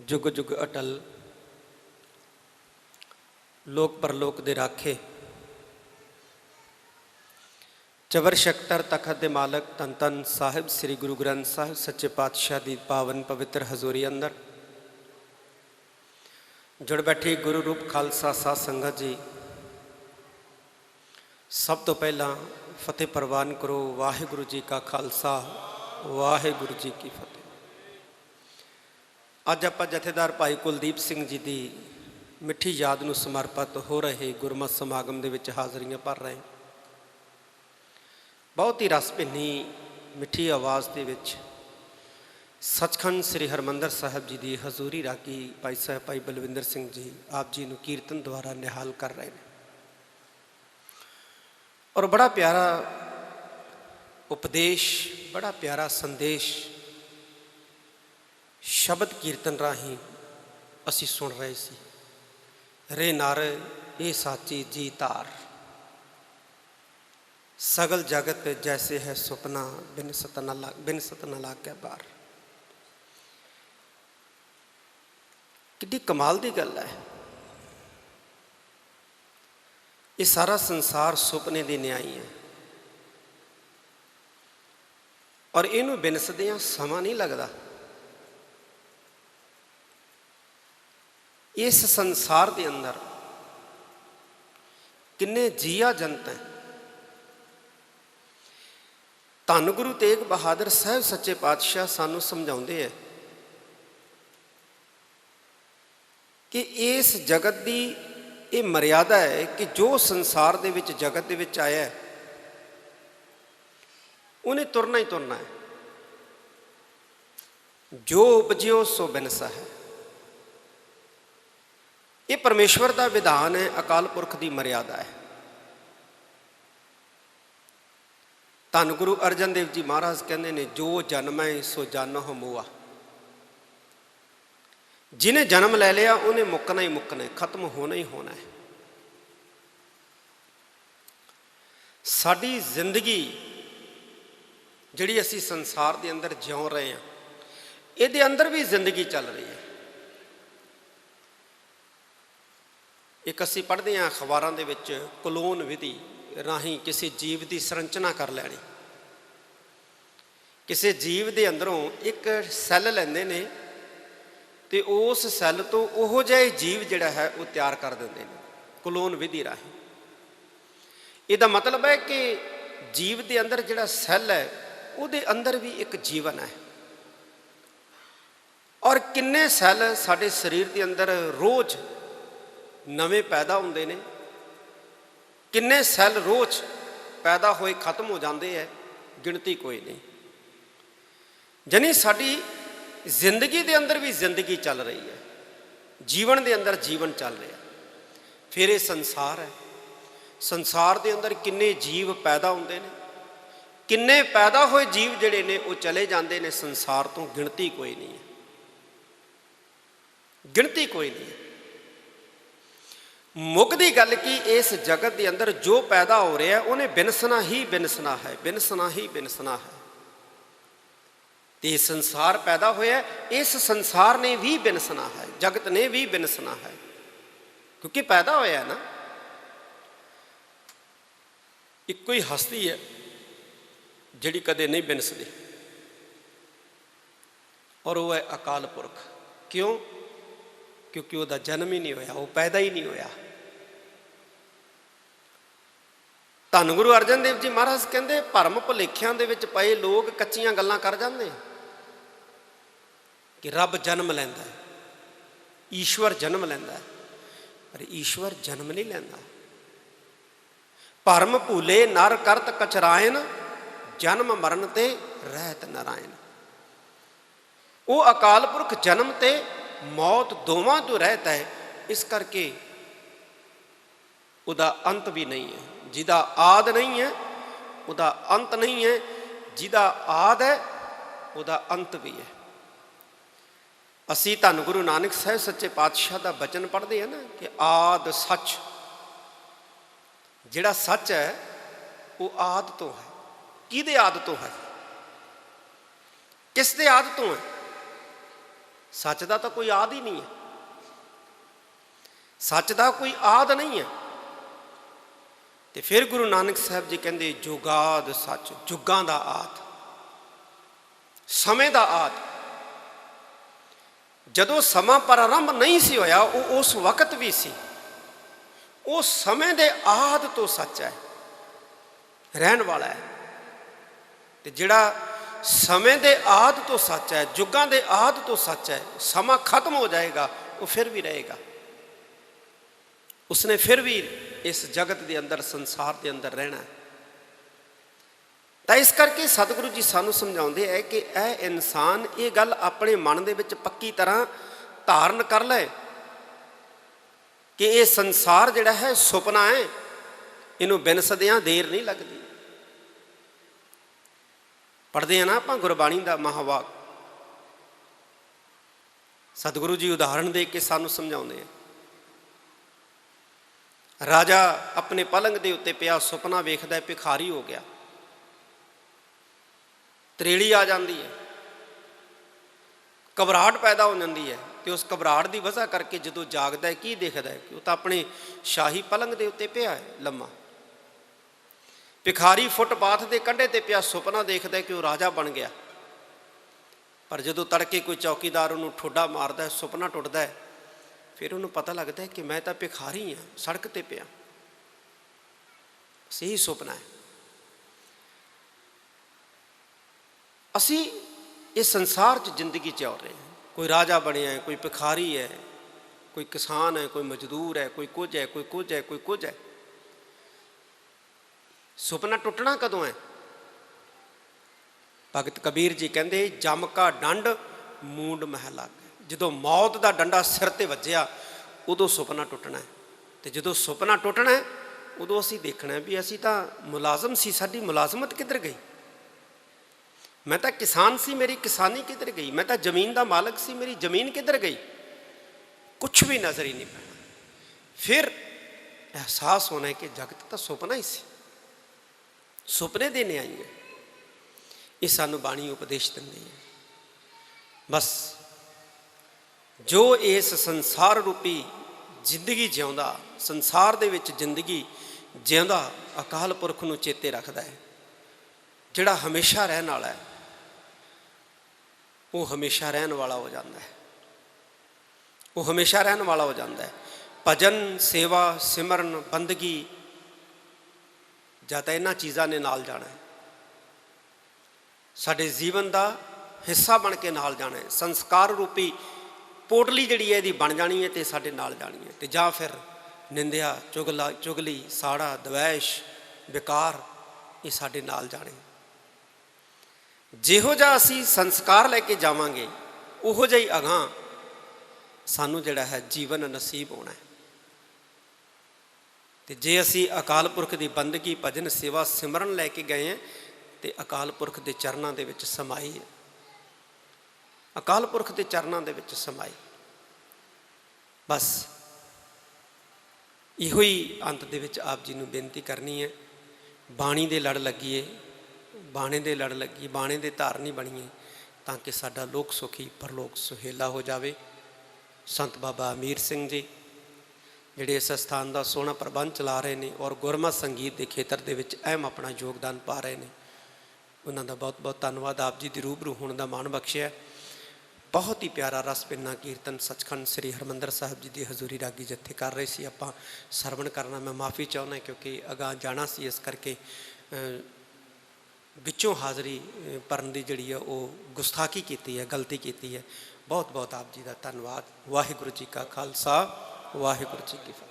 जुग जुग अटल लोक परलोक दे राखे चवर शक्तर तखत दे मालक धन धन साहिब श्री गुरु ग्रंथ साहिब सच्चे पातशाह दी पावन पवित्र हजूरी अंदर जुड़ बैठी गुरु रूप खालसा साध संगत जी, सब तो पहला फतेह प्रवान करो। वाहिगुरु जी का खालसा वाहिगुरु जी की फतेह। अज आप जथेदार भाई कुलदीप सिंह जी की मिठी याद नूं समर्पित हो रहे गुरमत समागम दे विच हाज़रियां भर रहे। बहुत ही रस भिन्नी मिठी आवाज़ के विच सचखंड श्री हरमंदर साहब जी की हजूरी रागी भाई साहब भाई बलविंदर सिंह जी आप जी नूं कीर्तन द्वारा निहाल कर रहे हैं। और बड़ा प्यारा उपदेश, बड़ा प्यारा संदेश शब्द कीर्तन राही असी सुन रहे सी। रे नर ये साची जी तार, सगल जगत जैसे है सुपना बिन सत न लागे बार। कितनी कमाल की गल है। ये सारा संसार सुपने की न्याई है और इनू बिनसदियां समा नहीं लगता। इस संसार के अंदर किन्ने जिया जंत हैं। धन गुरु तेग बहादुर साहब सच्चे पातशाह सानू समझाते हैं कि इस जगत की ये मर्यादा है कि जो संसार दे विच जगत दे विच आया है उन्हें तुरना ही तुरना है। जो उपजियो सो बिनसा है। ये परमेश्वर का विधान है, अकाल पुरख की मर्यादा है। धन गुरु अर्जन देव जी महाराज कहते ने जो जन्म है सो जन मोआ। जिन्हें जन्म ले लिया उन्हें मुकना ही मुकना है, खत्म होना ही होना है। साड़ी जिंदगी जिहड़ी असी संसार के अंदर जिउ रहे हैं, ये अंदर भी जिंदगी चल रही है। एक असी पढ़ते हैं अखबारों के विच क्लोन विधि राही किसी जीव की संरचना कर लैनी। किसी जीव के अंदरों एक सैल लेंदे ने ते उस सैल तो उहो जिहा जीव जिहड़ा है वो तैयार कर देंदे ने क्लोन विधि राही। इसदा मतलब है कि जीव के अंदर जिहड़ा सैल है उहदे अंदर भी एक जीवन है। और किन्ने सैल साडे शरीर के अंदर रोज़ नवे पैदा होंदे ने, किन्ने सैल रोज़ पैदा होए खत्म हो जाते हैं, गिनती कोई नहीं। जानी साडी जिंदगी के अंदर भी जिंदगी चल रही है, जीवन के अंदर जीवन चल रहा है। फिर ये संसार है, संसार के अंदर किन्ने जीव पैदा होंदे ने, किन्ने पैदा हुए जीव जिहड़े ने वो चले जाते हैं संसार तो, गिनती कोई नहीं है, गिनती कोई नहीं है। मुकदी गल कि इस जगत के अंदर जो पैदा हो रहा है उन्हें बिनसना ही बिनसना है, बिनसना ही बिनसना है। तो ये संसार पैदा होया, इस संसार ने भी बिनसना है, जगत ने भी बिनसना है, क्योंकि पैदा होया ना। एक कोई हस्ती है जिहड़ी कदे नहीं बिनसदी और वह है अकाल पुरख। क्यों? क्योंकि वह जन्म ही नहीं होया, वो पैदा ही नहीं होया। धन गुरु अर्जन देव जी महाराज कहते भरम भुलेखियां दे विच पए लोग कच्चियां गल्लां कर जाते हैं कि रब जन्म लैंदा है, ईश्वर जन्म लैंदा है, पर ईश्वर जन्म नहीं लैंदा। भरम भूले नर करत कचरायन, जन्म मरण ते रहत नारायण। वो अकाल पुरख जन्म ते मौत दोवां तो रहता है, इस करके उदा अंत भी नहीं है। जिदा आद नहीं है उदा अंत नहीं है, जिदा आद है उदा अंत भी है। असी धन गुरु नानक साहब सच्चे पातशाह का बचन पढ़ते हैं ना कि आद सच, जिहड़ा सच है वो आद तो है। किहदे आद तो है? किस दे आद तो है? ਸੱਚ ਦਾ ਤਾਂ ਕੋਈ ਆਦ ਹੀ ਨਹੀਂ ਹੈ, ਸੱਚ ਦਾ ਕੋਈ ਆਦ ਨਹੀਂ ਹੈ। ਤੇ ਫਿਰ ਗੁਰੂ ਨਾਨਕ ਸਾਹਿਬ ਜੀ ਕਹਿੰਦੇ ਜੁਗਾਦ ਸੱਚ, ਜੁਗਾਂ ਦਾ ਆਦ, ਸਮੇਂ ਦਾ ਆਦ। ਜਦੋਂ ਸਮਾਂ ਪ੍ਰਾਰੰਭ ਨਹੀਂ ਸੀ ਹੋਇਆ, ਉਹ ਉਸ ਵਕਤ ਵੀ ਸੀ। ਉਹ ਸਮੇਂ ਦੇ ਆਦ ਤੋਂ ਸੱਚ ਹੈ, ਰਹਿਣ ਵਾਲਾ ਹੈ। ਤੇ ਜਿਹੜਾ ਸਮੇਂ ਦੇ ਆਦ ਤੋਂ ਸੱਚ ਹੈ, ਜੁਗਾਂ ਦੇ ਆਦ ਤੋਂ ਸੱਚ ਹੈ, ਸਮਾਂ ਖਤਮ ਹੋ ਜਾਏਗਾ, ਉਹ ਫਿਰ ਵੀ ਰਹੇਗਾ। ਉਸਨੇ ਫਿਰ ਵੀ ਇਸ ਜਗਤ ਦੇ ਅੰਦਰ, ਸੰਸਾਰ ਦੇ ਅੰਦਰ ਰਹਿਣਾ ਹੈ। ਤਾਂ ਇਸ ਕਰਕੇ ਸਤਿਗੁਰੂ ਜੀ ਸਾਨੂੰ ਸਮਝਾਉਂਦੇ ਹੈ ਕਿ ਇਹ ਇਨਸਾਨ ਇਹ ਗੱਲ ਆਪਣੇ ਮਨ ਦੇ ਵਿੱਚ ਪੱਕੀ ਤਰ੍ਹਾਂ ਧਾਰਨ ਕਰ ਲੈ ਕਿ ਇਹ ਸੰਸਾਰ ਜਿਹੜਾ ਹੈ ਸੁਪਨਾ ਹੈ, ਇਹਨੂੰ ਬਿਨਸਦਿਆਂ ਦੇਰ ਨਹੀਂ ਲੱਗਦੀ। ਪੜ੍ਹਦੇ ਹਾਂ ਨਾ ਆਪਾਂ ਗੁਰਬਾਣੀ ਦਾ ਮਹਾਵਾਕ, ਸਤਿਗੁਰੂ ਜੀ ਉਦਾਹਰਣ ਦੇ ਕੇ ਸਾਨੂੰ ਸਮਝਾਉਂਦੇ ਆ। ਰਾਜਾ ਆਪਣੇ ਪਲੰਗ ਦੇ ਉੱਤੇ ਪਿਆ ਸੁਪਨਾ ਵੇਖਦਾ, ਭਿਖਾਰੀ ਹੋ ਗਿਆ। ਤਰੇੜੀ ਆ ਜਾਂਦੀ ਹੈ, ਘਬਰਾਹਟ ਪੈਦਾ ਹੋ ਜਾਂਦੀ ਹੈ। ਤੇ ਉਸ ਘਬਰਾਹਟ ਦੀ ਵਜ੍ਹਾ ਕਰਕੇ ਜਦੋਂ ਜਾਗਦਾ ਹੈ, ਕੀ ਦੇਖਦਾ ਹੈ ਕਿ ਉਹ ਤਾਂ ਆਪਣੇ ਸ਼ਾਹੀ ਪਲੰਗ ਦੇ ਉੱਤੇ ਪਿਆ ਹੈ ਲੰਮਾ। ਭਿਖਾਰੀ ਫੁੱਟਪਾਥ ਦੇ ਕੰਢੇ ਤੇ ਪਿਆ ਸੁਪਨਾ ਦੇਖਦਾ ਕਿ ਉਹ ਰਾਜਾ ਬਣ ਗਿਆ। ਪਰ ਜਦੋਂ ਤੜਕੇ ਕੋਈ ਚੌਕੀਦਾਰ ਉਹਨੂੰ ਠੋਡਾ ਮਾਰਦਾ ਹੈ, ਸੁਪਨਾ ਟੁੱਟਦਾ ਹੈ, ਫਿਰ ਉਹਨੂੰ ਪਤਾ ਲੱਗਦਾ ਹੈ ਕਿ ਮੈਂ ਤਾਂ ਭਿਖਾਰੀ ਹਾਂ, ਸੜਕ ਤੇ ਪਿਆ। ਸਹੀ ਸੁਪਨਾ ਹੈ। ਅਸੀਂ ਇਸ ਸੰਸਾਰ 'ਚ ਜ਼ਿੰਦਗੀ ਜਿਉ ਰਹੇ ਹਾਂ। ਕੋਈ ਰਾਜਾ ਬਣਿਆ ਹੈ, ਕੋਈ ਭਿਖਾਰੀ ਹੈ, ਕੋਈ ਕਿਸਾਨ ਹੈ, ਕੋਈ ਮਜ਼ਦੂਰ ਹੈ, ਕੋਈ ਕੁਝ ਹੈ, ਕੋਈ ਕੁਝ ਹੈ, ਕੋਈ ਕੁਝ ਹੈ। ਸੁਪਨਾ ਟੁੱਟਣਾ ਕਦੋਂ ਹੈ? ਭਗਤ ਕਬੀਰ ਜੀ ਕਹਿੰਦੇ ਜਮ ਕਾ ਡੰਡ ਮੂੰਡ ਮਹਿ ਲਾਗੈ। ਜਦੋਂ ਮੌਤ ਦਾ ਡੰਡਾ ਸਿਰ ਤੇ ਵੱਜਿਆ, ਉਦੋਂ ਸੁਪਨਾ ਟੁੱਟਣਾ ਹੈ। ਤੇ ਜਦੋਂ ਸੁਪਨਾ ਟੁੱਟਣਾ ਹੈ, ਉਦੋਂ ਅਸੀਂ ਦੇਖਣਾ ਵੀ ਅਸੀਂ ਤਾਂ ਮੁਲਾਜ਼ਮ ਸੀ, ਸਾਡੀ ਮੁਲਾਜ਼ਮਤ ਕਿੱਧਰ ਗਈ? ਮੈਂ ਤਾਂ ਕਿਸਾਨ ਸੀ, ਮੇਰੀ ਕਿਸਾਨੀ ਕਿੱਧਰ ਗਈ? ਮੈਂ ਤਾਂ ਜ਼ਮੀਨ ਦਾ ਮਾਲਕ ਸੀ, ਮੇਰੀ ਜ਼ਮੀਨ ਕਿੱਧਰ ਗਈ? ਕੁਛ ਵੀ ਨਜ਼ਰ ਹੀ ਨਹੀਂ ਪੈਣਾ। ਫਿਰ ਅਹਿਸਾਸ ਹੋਣਾ ਹੈ ਕਿ ਜਗਤ ਤਾਂ ਸੁਪਨਾ ਹੀ ਸੀ, ਸੁਪਨੇ ਦੇਣੇ ਆਈ ਹੈ। ਇਹ ਸਾਨੂੰ ਬਾਣੀ ਉਪਦੇਸ਼ ਦਿੰਦੀ ਹੈ। ਬਸ ਜੋ ਇਸ ਸੰਸਾਰ ਰੂਪੀ ਜ਼ਿੰਦਗੀ ਜਿਉਂਦਾ, ਸੰਸਾਰ ਦੇ ਵਿੱਚ ਜ਼ਿੰਦਗੀ ਜਿਉਂਦਾ ਅਕਾਲ ਪੁਰਖ ਨੂੰ ਚੇਤੇ ਰੱਖਦਾ ਹੈ, ਜਿਹੜਾ ਹਮੇਸ਼ਾ ਰਹਿਣ ਵਾਲਾ ਹੈ, ਉਹ ਹਮੇਸ਼ਾ ਰਹਿਣ ਵਾਲਾ ਹੋ ਜਾਂਦਾ ਹੈ। ਉਹ ਹਮੇਸ਼ਾ ਰਹਿਣ ਵਾਲਾ ਹੋ ਜਾਂਦਾ ਹੈ। ਭਜਨ, ਸੇਵਾ, ਸਿਮਰਨ, ਬੰਦਗੀ, ਜਾਂ ਤਾਂ ਇਹਨਾਂ ਚੀਜ਼ਾਂ ਨੇ ਨਾਲ ਜਾਣਾ ਹੈ, ਸਾਡੇ ਜੀਵਨ ਦਾ ਹਿੱਸਾ ਬਣ ਕੇ ਨਾਲ ਜਾਣਾ ਹੈ। ਸੰਸਕਾਰ ਰੂਪੀ ਪੋਟਲੀ ਜਿਹੜੀ ਹੈ ਇਹਦੀ ਬਣ ਜਾਣੀ ਹੈ ਤੇ ਸਾਡੇ ਨਾਲ ਜਾਣੀ ਹੈ। ਤੇ ਜਾਂ ਫਿਰ ਨਿੰਦਿਆ, ਚੁਗਲੀ, ਸਾੜਾ, ਦਵੈਸ਼, ਵਿਕਾਰ, ਇਹ ਸਾਡੇ ਨਾਲ ਜਾਣੇ। ਜਿਹੋ ਜਿਹਾ ਅਸੀਂ ਸੰਸਕਾਰ ਲੈ ਕੇ ਜਾਵਾਂਗੇ, ਉਹੋ ਜਿਹਾ ਹੀ ਅਗਾਂਹ ਸਾਨੂੰ ਜਿਹੜਾ ਹੈ ਜੀਵਨ ਨਸੀਬ ਹੋਣਾ ਹੈ। ਤੇ ਜੇ ਅਸੀਂ ਅਕਾਲ ਪੁਰਖ ਦੀ ਬੰਦਗੀ, ਭਜਨ, ਸੇਵਾ, ਸਿਮਰਨ ਲੈ ਕੇ ਗਏ ਹਾਂ, ਤੇ ਅਕਾਲ ਪੁਰਖ ਦੇ ਚਰਨਾਂ ਦੇ ਵਿੱਚ ਸਮਾਈ ਹੈ। ਅਕਾਲ ਪੁਰਖ ਦੇ ਚਰਨਾਂ ਦੇ ਵਿੱਚ ਸਮਾਈ। ਬਸ ਇਹੋ ਹੀ ਅੰਤ ਦੇ ਵਿੱਚ ਆਪ ਜੀ ਨੂੰ ਬੇਨਤੀ ਕਰਨੀ ਹੈ, ਬਾਣੀ ਦੇ ਲੜ ਲੱਗੀਏ, ਬਾਣੇ ਦੇ ਲੜ ਲੱਗੀਏ, ਬਾਣੇ ਦੇ ਧਾਰਨੀ ਬਣੀਏ, ਤਾਂ ਕਿ ਸਾਡਾ ਲੋਕ ਸੁਖੀ ਪਰਲੋਕ ਸੁਹੇਲਾ ਹੋ ਜਾਵੇ। ਸੰਤ ਬਾਬਾ ਅਮੀਰ ਸਿੰਘ ਜੀ ਜਿਹੜੇ ਇਸ ਸਥਾਨ ਦਾ ਸੋਹਣਾ ਪ੍ਰਬੰਧ ਚਲਾ ਰਹੇ ਨੇ ਔਰ ਗੁਰਮਤਿ ਸੰਗੀਤ ਦੇ ਖੇਤਰ ਦੇ ਵਿੱਚ ਅਹਿਮ ਆਪਣਾ ਯੋਗਦਾਨ ਪਾ ਰਹੇ ਨੇ, ਉਹਨਾਂ ਦਾ ਬਹੁਤ ਬਹੁਤ ਧੰਨਵਾਦ। ਆਪ ਜੀ ਦੀ ਰੂਬਰੂ ਹੋਣ ਦਾ ਮਾਣ ਬਖਸ਼ਿਆ। ਬਹੁਤ ਹੀ ਪਿਆਰਾ ਰਸ ਭਿੰਨਾ ਕੀਰਤਨ ਸੱਚਖੰਡ ਸ੍ਰੀ ਹਰਿਮੰਦਰ ਸਾਹਿਬ ਜੀ ਦੀ ਹਜ਼ੂਰੀ ਰਾਗੀ ਜੱਥੇ ਕਰ ਰਹੇ ਸੀ। ਆਪਾਂ ਸਰਵਣ ਕਰਨਾ, ਮੈਂ ਮਾਫੀ ਚਾਹੁੰਦਾ ਕਿਉਂਕਿ ਅਗਾਂਹ ਜਾਣਾ ਸੀ, ਇਸ ਕਰਕੇ ਵਿੱਚੋਂ ਹਾਜ਼ਰੀ ਭਰਨ ਦੀ ਜਿਹੜੀ ਹੈ ਉਹ ਗੁਸਤਾਖੀ ਕੀਤੀ ਹੈ, ਗਲਤੀ ਕੀਤੀ ਹੈ। ਬਹੁਤ ਬਹੁਤ ਆਪ ਜੀ ਦਾ ਧੰਨਵਾਦ। ਵਾਹਿਗੁਰੂ ਜੀ ਕਾ ਖਾਲਸਾ, ਵਾਹਿਗੁਰੂ ਜੀ ਕੀ ਫਤਿਹ।